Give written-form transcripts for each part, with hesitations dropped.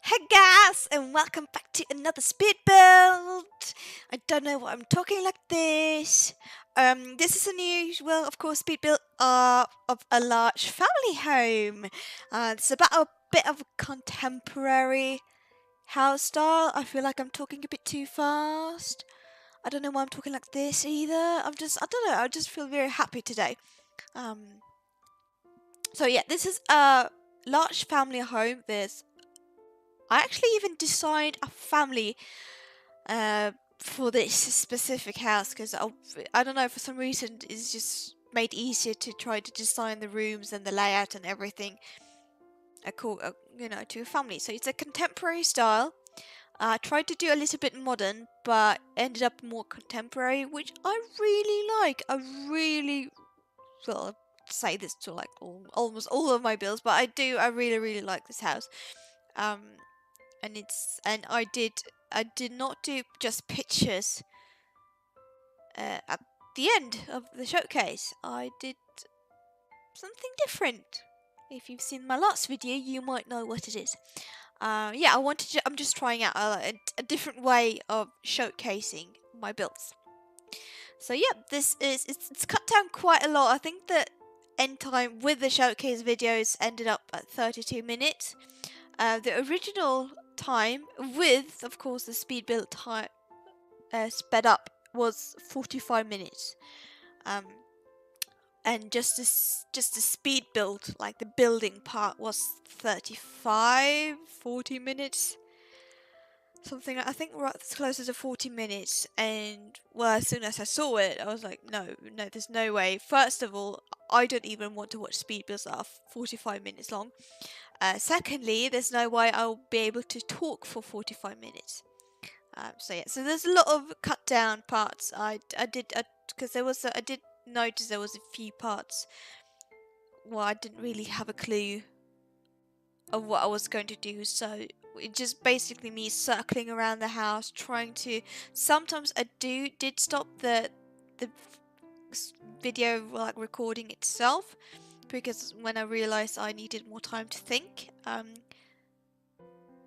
Hey guys, and welcome back to another speed build. I don't know why I'm talking like this. This is an unusual, of course, speed build of a large family home. It's about a bit of a contemporary house style. I feel like I'm talking a bit too fast. I don't know why I'm talking like this either. I don't know. I just feel very happy today. Um, so yeah, this is a large family home. I actually even designed a family for this specific house because I don't know, for some reason it's just made easier to try to design the rooms and the layout and everything to a family. So it's a contemporary style. I tried to do a little bit modern, but ended up more contemporary, which I really like. Well, I say this to like almost all of my builds, but I really like this house. Um, and I did not do just pictures at the end of the showcase. I did something different. If you've seen my last video, you might know what it is. Yeah, I'm just trying out a different way of showcasing my builds. So yeah, it's cut down quite a lot. I think the end time with the showcase videos ended up at 32 minutes. The original time with, of course, the speed build time sped up was 45 minutes. And just the speed build, like the building part, was 40 minutes. Something, I think right closer to 40 minutes. And well, as soon as I saw it, I was like, no, there's no way. First of all, I don't even want to watch speed builds that are 45 minutes long. Secondly, there's no way I'll be able to talk for 45 minutes. So yeah, so there's a lot of cut down parts. I did because I did notice there was a few parts where I didn't really have a clue of what I was going to do. So it just basically me circling around the house, trying to. Sometimes I did stop the video like recording itself because when I realized I needed more time to think.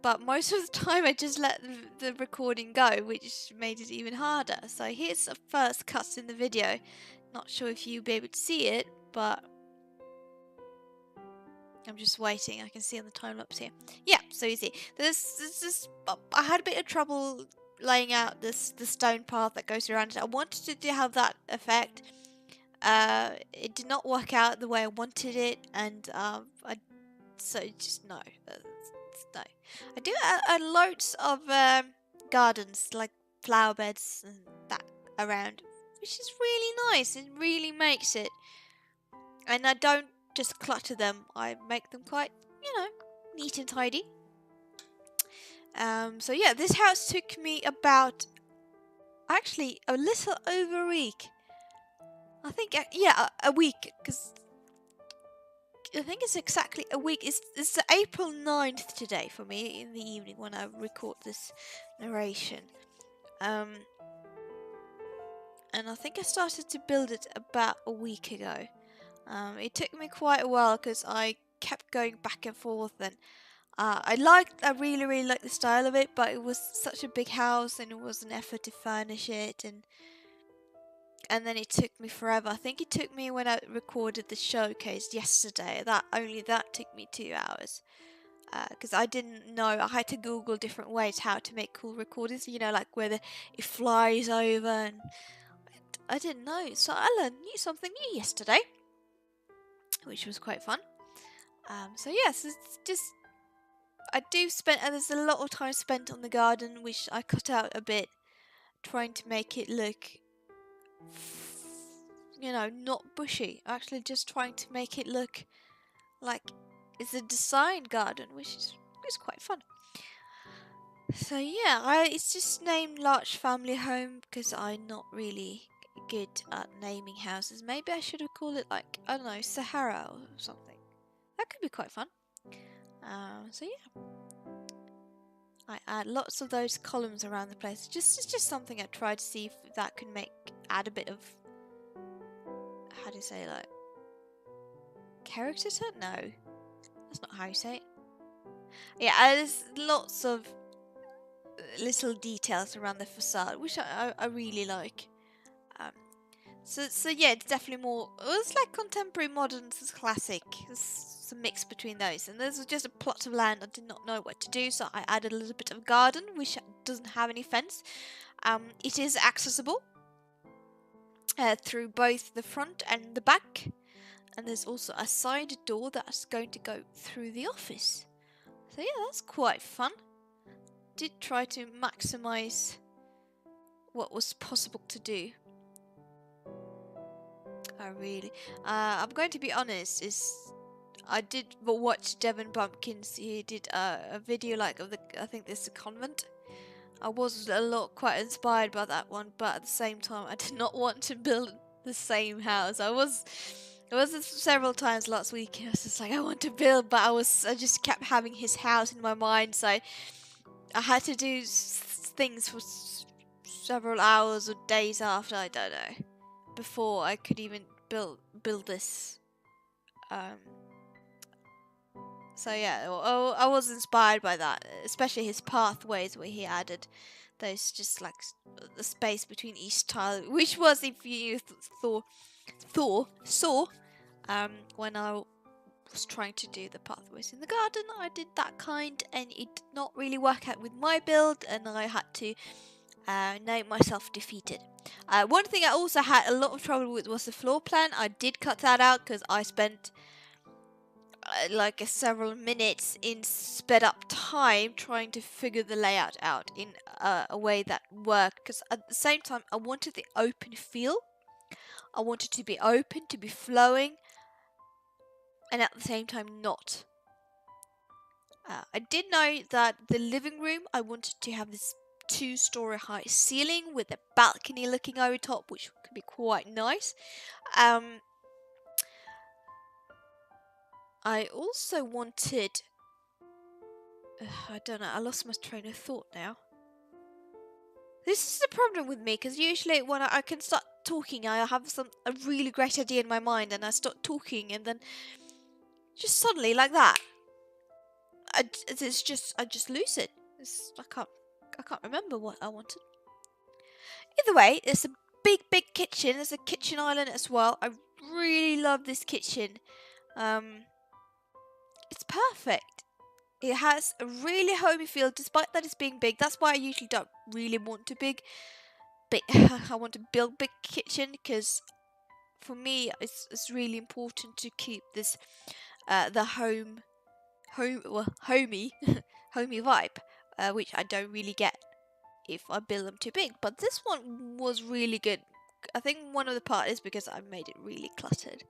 But most of the time I just let the recording go, which made it even harder. So here's the first cut in the video. Not sure if you'll be able to see it, but I'm just waiting. I can see on the time lapse here. Yeah, so you see. I had a bit of trouble laying out the stone path that goes around it. I wanted to have that effect. It did not work out the way I wanted it, and just no. No. I do loads of gardens, like flower beds and that around, which is really nice. It really makes it. And I don't just clutter them, I make them quite, neat and tidy. So yeah, this house took me about, actually, a little over a week. I think, a week, because I think it's exactly a week. It's April 9th today for me in the evening when I record this narration. And I think I started to build it about a week ago. It took me quite a while because I kept going back and forth, and I really liked the style of it, but it was such a big house and it was an effort to furnish it, and then it took me forever. I think it took me when I recorded the showcase yesterday. That took me 2 hours. Because I didn't know, I had to Google different ways how to make cool recordings, like where it flies over, and I didn't know. So I learned something new yesterday, which was quite fun. So yes, it's just, there's a lot of time spent on the garden, which I cut out a bit, trying to make it look, not bushy. Actually, just trying to make it look like it's a designed garden, which is quite fun. So yeah, it's just named Large Family Home because I'm not really good at naming houses. Maybe I should have called it, like, I don't know, Sahara or something. That could be quite fun. So yeah, I add lots of those columns around the place. It's just something I tried to see if that could add a bit of, how do you say, like, character to it? No, that's not how you say it. Yeah, there's lots of little details around the facade, which I really like. Um, so yeah, it's definitely more. It's like contemporary, modern, it's classic. It's a mix between those. And there's just a plot of land I did not know what to do, so I added a little bit of garden, which doesn't have any fence. It is accessible through both the front and the back, and there's also a side door that's going to go through the office. So yeah, that's quite fun. Did try to maximize what was possible to do. I'm going to be honest, I did watch Devon Bumpkins. He did a video like of I think this is a convent. I was quite inspired by that one, but at the same time I did not want to build the same house. I was several times last week. I was just like, I want to build, but I just kept having his house in my mind, so I had to do things for several hours or days after, I don't know, before I could even build this. So yeah, I was inspired by that, especially his pathways where he added those just like the space between each tile, which was, if you saw when I was trying to do the pathways in the garden, I did that kind, and it did not really work out with my build, and I had to note myself defeated. One thing I also had a lot of trouble with was the floor plan. I did cut that out because I spent like several minutes in sped up time trying to figure the layout out in a way that worked, because at the same time I wanted the open feel. I wanted to be open, to be flowing, and at the same time not. I did know that the living room, I wanted to have this 2-story high ceiling with a balcony looking over top, which could be quite nice. I also wanted... I don't know, I lost my train of thought now. This is the problem with me, because usually when I can start talking, I have a really great idea in my mind, and I start talking, and then just suddenly, like that, I just lose it. I can't remember what I wanted. Either way, it's a big kitchen. There's a kitchen island as well. I really love this kitchen. It's perfect. It has a really homey feel, despite that it's being big. That's why I usually don't really want to I want to build big kitchen, because for me it's really important to keep this the homey homey vibe, which I don't really get if I build them too big. But this one was really good. I think one of the part is because I made it really cluttered.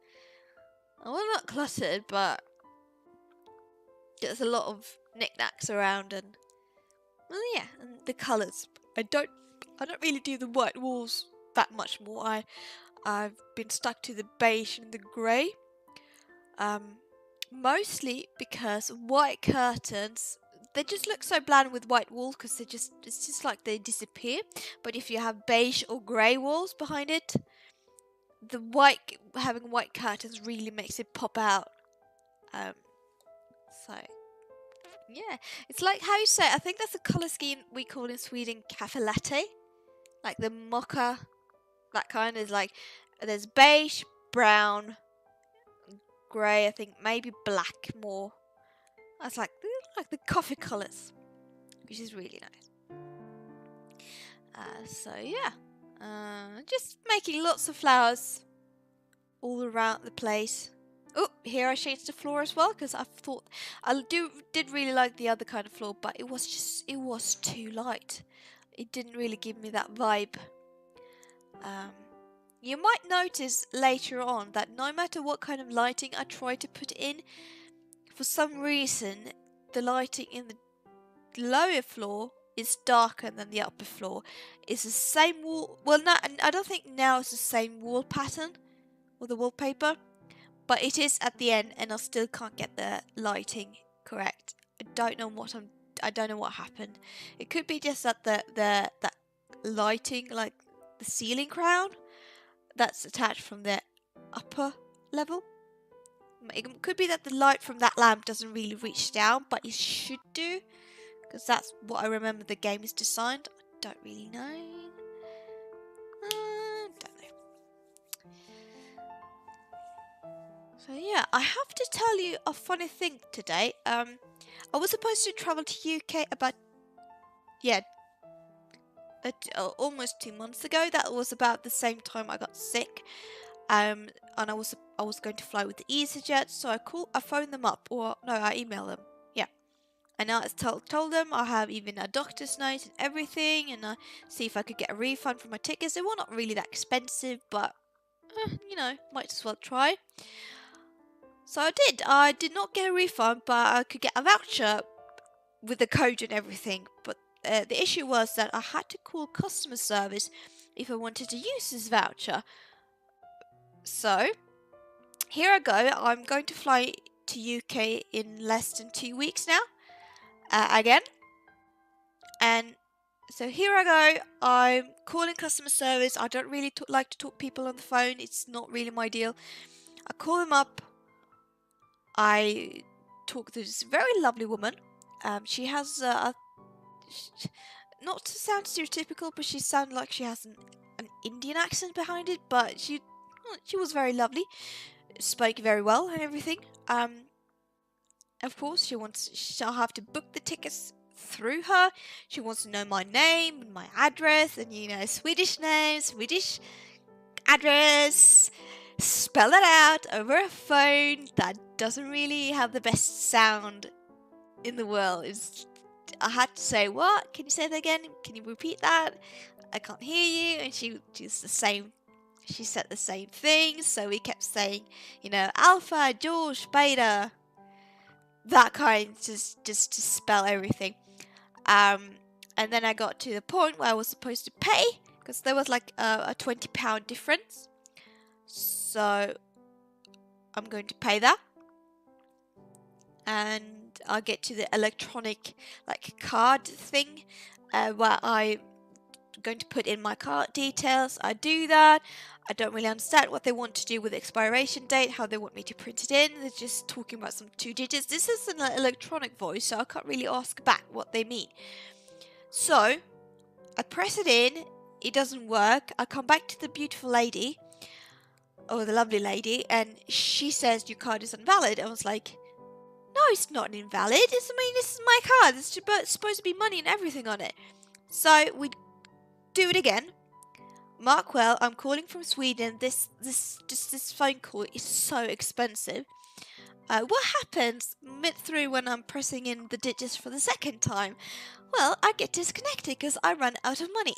Well, not cluttered, but there's a lot of knickknacks around, and well, yeah, and the colours. I don't really do the white walls that much more. I've been stuck to the beige and the grey. Mostly because white curtains, they just look so bland with white walls, because it's just like they disappear. But if you have beige or grey walls behind it, having white curtains really makes it pop out. So yeah, it's like how you say. I think that's a color scheme we call in Sweden cafe latte, like the mocha. That kind is like there's beige, brown, grey. I think maybe black more. That's like the coffee colors, which is really nice. So yeah, just making lots of flowers all around the place. Oh, here I changed the floor as well, because I thought did really like the other kind of floor, but it was too light. It didn't really give me that vibe. You might notice later on that no matter what kind of lighting I try to put in, for some reason the lighting in the lower floor is darker than the upper floor. It's the same wall. Well, no, I don't think now it's the same wall pattern or the wallpaper, but it is at the end, and I still can't get the lighting correct. I don't know what happened. It could be just that that lighting, like the ceiling crown, that's attached from the upper level. It could be that the light from that lamp doesn't really reach down, but it should do, because that's what I remember the game is designed. I don't really know. Don't know. So yeah, I have to tell you a funny thing today. I was supposed to travel to UK about almost 2 months ago. That was about the same time I got sick. And I was going to fly with the EasyJet, so I phoned them up, or no, I emailed them. Yeah, and I told them I have even a doctor's note and everything, and I see if I could get a refund for my tickets. They were not really that expensive, but might as well try. So I did. I did not get a refund, but I could get a voucher with the code and everything. But the issue was that I had to call customer service if I wanted to use this voucher. So here I go. I'm going to fly to UK in less than 2 weeks now. Again. And so here I go. I'm calling customer service. I don't really like to talk to people on the phone. It's not really my deal. I call them up. I talk to this very lovely woman. She has not to sound stereotypical, but she sounded like she has an Indian accent behind it. But she was very lovely, spoke very well and everything. Of course, she'll have to book the tickets through her. She wants to know my name and my address, and Swedish name, Swedish address. Spell it out over a phone that doesn't really have the best sound in the world. I had to say, what? Can you say that again? Can you repeat that? I can't hear you. And she's the same. She said the same thing. So we kept saying, Alpha, George, Beta. That kind, just to spell everything. And then I got to the point where I was supposed to pay, because there was like a £20 difference. So I'm going to pay that. And I get to the electronic card thing where I'm going to put in my card details. I do that. I don't really understand what they want to do with the expiration date, how they want me to print it in. They're just talking about some 2 digits. This is an electronic voice, so I can't really ask back what they mean. So I press it in. It doesn't work. I come back to the beautiful lady, or the lovely lady, and she says your card is invalid. I was like, no, it's not invalid. This is my card. There's supposed to be money and everything on it. So we do it again. Mark well, I'm calling from Sweden. This phone call is so expensive. What happens mid-through when I'm pressing in the digits for the second time? Well, I get disconnected because I run out of money,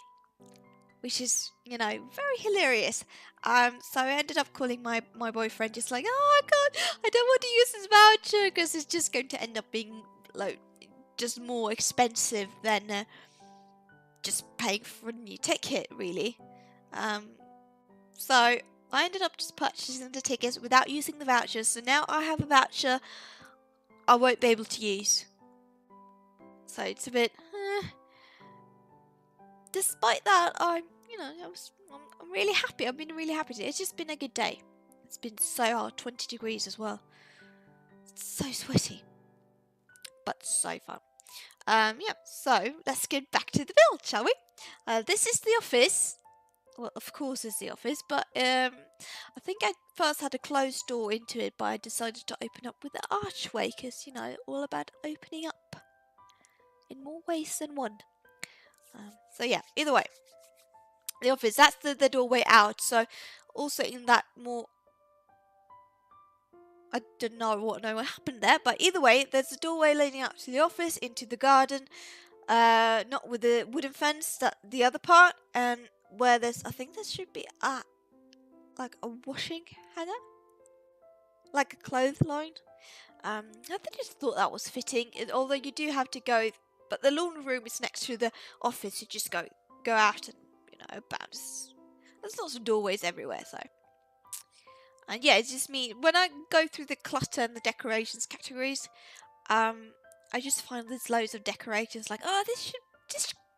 which is, very hilarious. So I ended up calling my boyfriend, just like, oh God, I don't want to use this voucher because it's just going to end up being just more expensive than just paying for a new ticket, really. So I ended up just purchasing the tickets without using the vouchers. So now I have a voucher I won't be able to use. So it's a bit. Despite that, I'm really happy. I've been really happy today. It's just been a good day. It's been so hot, 20 degrees as well. It's so sweaty, but so fun. So let's get back to the build, shall we? This is the office. Well, of course it's the office, but I think I first had a closed door into it, but I decided to open up with the archway, because, all about opening up in more ways than one. So yeah, either way, the office, that's the doorway out. So also in that more, I don't know what happened there, but either way, there's a doorway leading up to the office into the garden, not with the wooden fence, that the other part, and where I think there should be a washing hanger, like a clothesline. I just thought that was fitting, although you do have to go, but the laundry room is next to the office. You just go out and bounce. There's lots of doorways everywhere, so. And yeah, it's just me. When I go through the clutter and the decorations categories, I just find there's loads of decorations, like, oh, this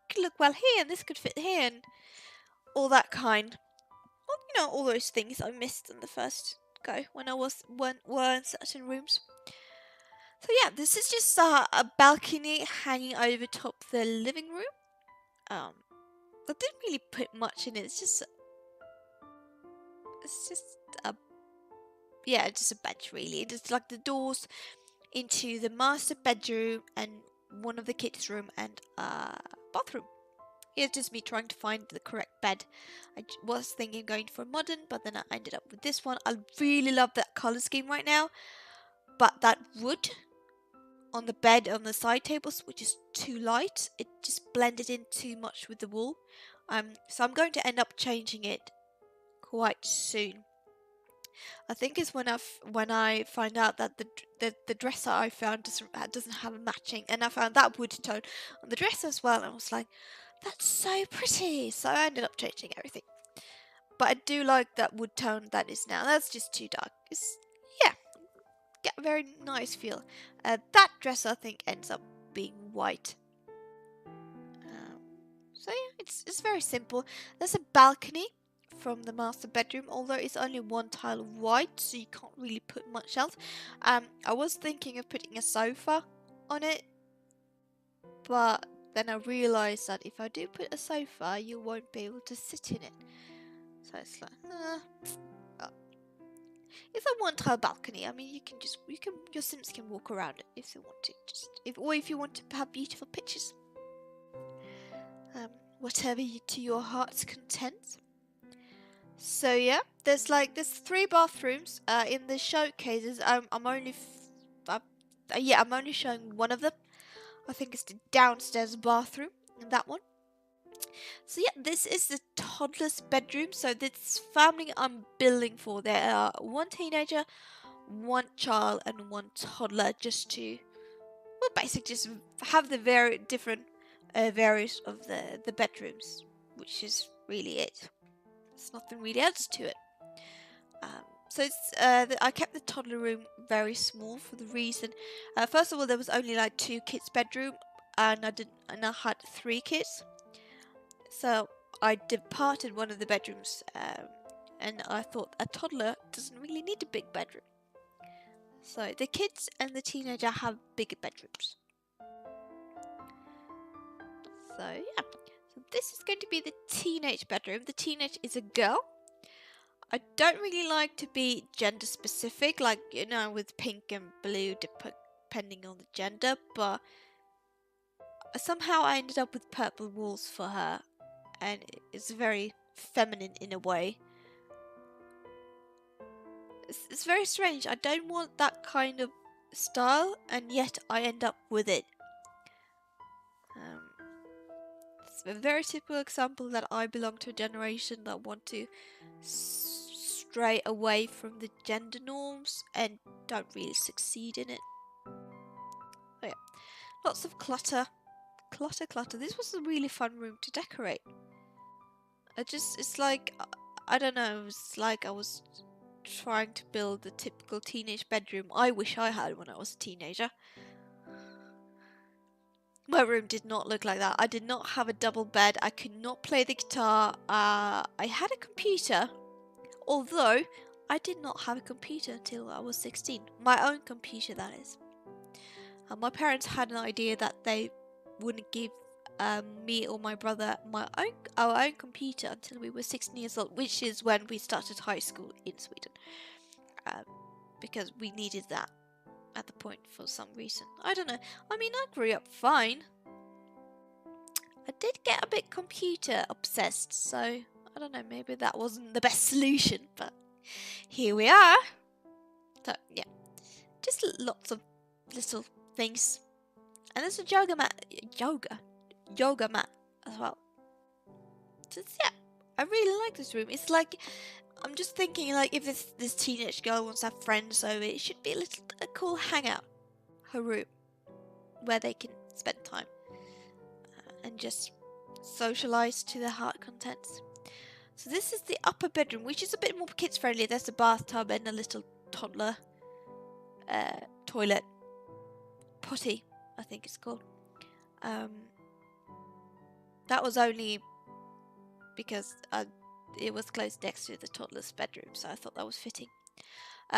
could look well here, and this could fit here, and all that kind. Well, all those things I missed in the first ago when I were in certain rooms. So yeah, this is just a balcony hanging over top the living room. I didn't really put much in it. It's just a just a bench really. It's like the doors into the master bedroom and one of the kids' room and bathroom. It's just me trying to find the correct bed. I was thinking of going for modern, but then I ended up with this one. I really love that color scheme right now, but that wood on the bed on the side tables, which is too light, it just blended in too much with the wall. So I'm going to end up changing it quite soon. I think it's when I find out that the dresser I found doesn't have a matching, and I found that wood tone on the dress as well, and I was like, that's so pretty. So I ended up changing everything. But I do like that wood tone that is now. That's just too dark. It's get a very nice feel. That dress I think ends up being white. So yeah, it's very simple. There's a balcony from the master bedroom, although it's only one tile of white, so you can't really put much else. I was thinking of putting a sofa on it, but then I realised that if I do put a sofa, you won't be able to sit in it. So it's like, it's a one tile balcony. I mean, your Sims can walk around it if they want to, if you want to have beautiful pictures. Whatever to your heart's content. So yeah, there's 3 bathrooms in the showcases. I'm only showing one of them. I think it's the downstairs bathroom in that one. So yeah, this is the toddler's bedroom. So this family I'm building for, there are one teenager, one child, and one toddler, just to basically just have the very different various of the bedrooms, which is really it. There's nothing really else to it. So it's I kept the toddler room very small for the reason. First of all, there was only 2 kids' bedroom, and I had 3 kids. So I departed one of the bedrooms, and I thought a toddler doesn't really need a big bedroom. So the kids and the teenager have bigger bedrooms. So yeah, so this is going to be the teenage bedroom. The teenage is a girl. I don't really like to be gender specific, with pink and blue depending on the gender, but somehow I ended up with purple walls for her, and it's very feminine in a way. It's very strange. I don't want that kind of style, and yet I end up with it. It's a very typical example that I belong to a generation that want to stray away from the gender norms and don't really succeed in it. Oh yeah, lots of clutter. Clutter. This was a really fun room to decorate. It's like, I don't know, it's like I was trying to build the typical teenage bedroom I wish I had when I was a teenager. My room did not look like that. I did not have a double bed. I could not play the guitar. I had a computer, although I did not have a computer until I was 16. My own computer, that is. My parents had an idea that they wouldn't give me or my brother our own computer until we were 16 years old, which is when we started high school in Sweden. Because we needed that at the point for some reason. I don't know. I mean, I grew up fine. I did get a bit computer obsessed, so I don't know, maybe that wasn't the best solution, but here we are. So, yeah. Just lots of little things. And there's a yoga mat as well. So, yeah, I really like this room. It's like, I'm just thinking, if this teenage girl wants to have friends over, it should be a cool hangout. Her room, where they can spend time and just socialize to their heart contents. So this is the upper bedroom, which is a bit more kids friendly. There's a bathtub and a little toddler toilet, potty, I think it's called. That was only because it was close next to the toddler's bedroom, so I thought that was fitting.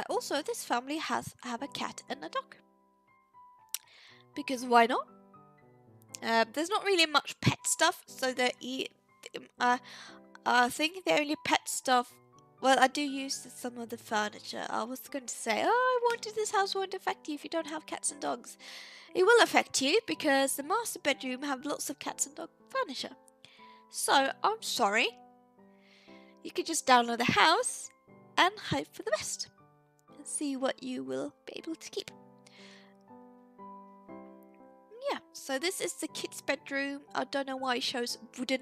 Also, this family have a cat and a dog. Because why not? There's not really much pet stuff, so I think the only pet stuff. Well, I do use some of the furniture. I was going to say, oh, I wanted this house won't affect you if you don't have cats and dogs. It will affect you because the master bedroom have lots of cats and dog furniture. So I'm sorry. You could just download the house and hope for the best and see what you will be able to keep. Yeah, so this is the kids' bedroom. I don't know why it shows wooden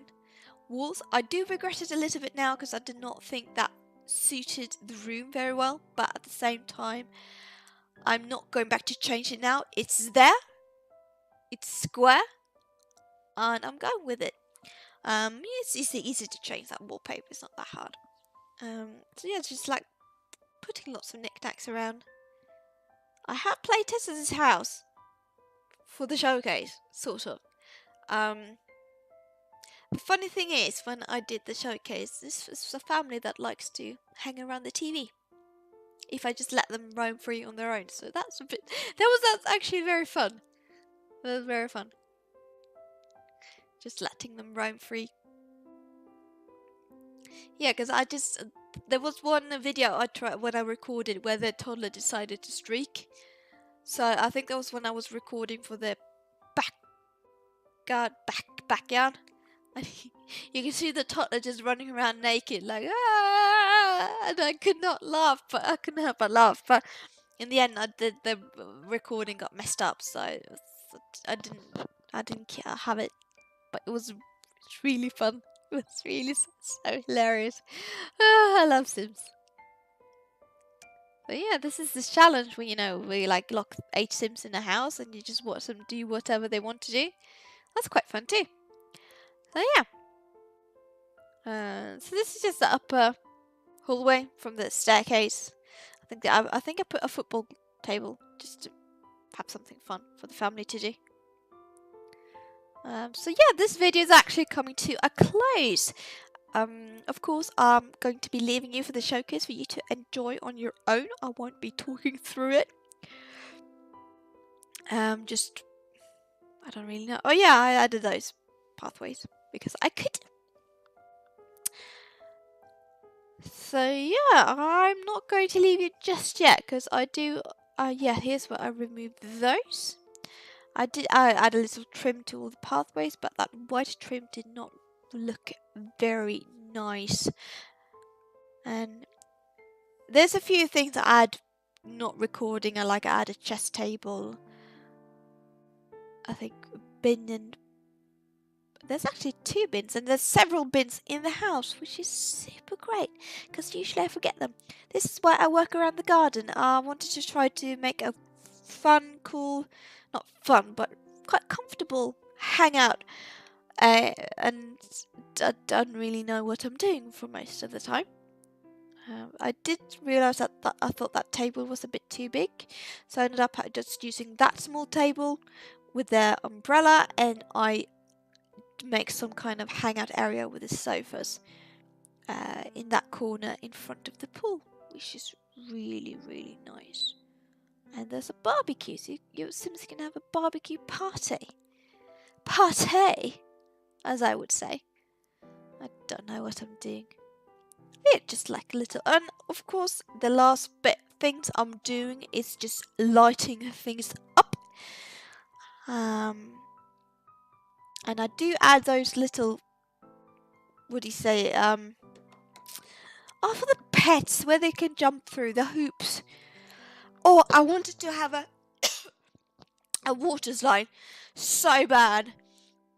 walls. I do regret it a little bit now because I did not think that suited the room very well, but at the same time I'm not going back to change it now. It's there, it's square, and I'm going with it. It's easy to change that wallpaper, it's not that hard. So yeah, just like putting lots of knickknacks around. I have playtested this house for the showcase, sort of. The funny thing is, when I did the showcase, this was a family that likes to hang around the TV. If I just let them roam free on their own, so that's that's actually very fun. That was very fun. Just letting them roam free. Yeah, because there was one video I tried when I recorded where the toddler decided to streak. So I think that was when I was recording for the backyard. And you can see the toddler just running around naked, like and I could not laugh, but I couldn't help but laugh. But in the end, the recording got messed up, so I didn't have it. But it's really fun. It was really so hilarious. I love Sims. But yeah, this is this challenge where we like lock 8 Sims in a house and you just watch them do whatever they want to do. That's quite fun too. So yeah. So this is just the upper hallway from the staircase. I think I put a football table just to have something fun for the family to do. So yeah, this video is actually coming to a close. Of course, I'm going to be leaving you for the showcase for you to enjoy on your own. I won't be talking through it. I don't really know. Oh yeah, I added those pathways because I could. So yeah, I'm not going to leave you just yet because I do. Yeah, here's where I removed those. I add a little trim to all the pathways, but that white trim did not look very nice. And there's a few things I add not recording. I add a chest table. I think a bin, and there's actually 2 bins, and there's several bins in the house, which is super great because usually I forget them. This is why I work around the garden. I wanted to try to make a fun, cool, not fun, but quite comfortable hangout. And I don't really know what I'm doing for most of the time. I did realise that I thought that table was a bit too big, so I ended up just using that small table with the umbrella, and I make some kind of hangout area with the sofas in that corner in front of the pool, which is really, really nice. And there's a barbecue, so your Sims can have a barbecue party. Party, as I would say. I don't know what I'm doing. Yeah, just like a little. And of course, the last things I'm doing is just lighting things up. And I do add those little. What do you say? For the pets where they can jump through the hoops. Oh, I wanted to have a water slide so bad.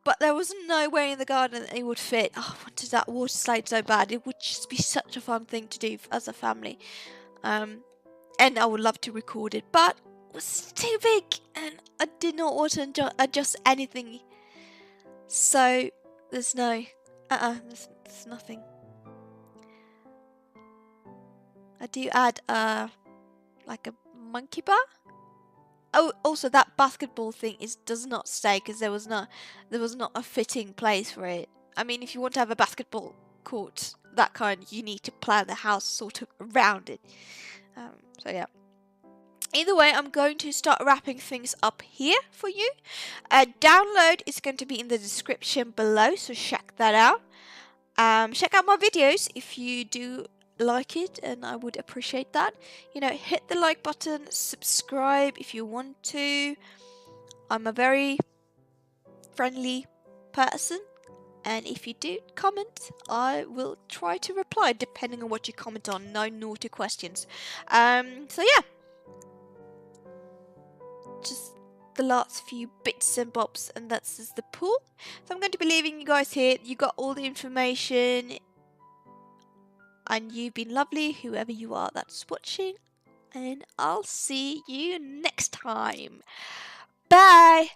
But there was no way in the garden that it would fit. Oh, I wanted that water slide so bad. It would just be such a fun thing to do as a family. And I would love to record it. But it was too big. And I did not want to adjust anything. So, there's no... there's nothing. I do add like a monkey bar. Oh, also that basketball thing does not stay because there was not a fitting place for it. I mean, if you want to have a basketball court, that kind, you need to plan the house sort of around it. So yeah. Either way, I'm going to start wrapping things up here for you. Download is going to be in the description below, so check that out. Check out my videos if you do like it, and I would appreciate that. You know, hit the like button, subscribe if you want to. I'm a very friendly person, and if you do comment, I will try to reply depending on what you comment on. No naughty questions. So yeah, just the last few bits and bobs, and that's just the pool. So I'm going to be leaving you guys here. You got all the information, and you've been lovely, whoever you are that's watching, and I'll see you next time. Bye!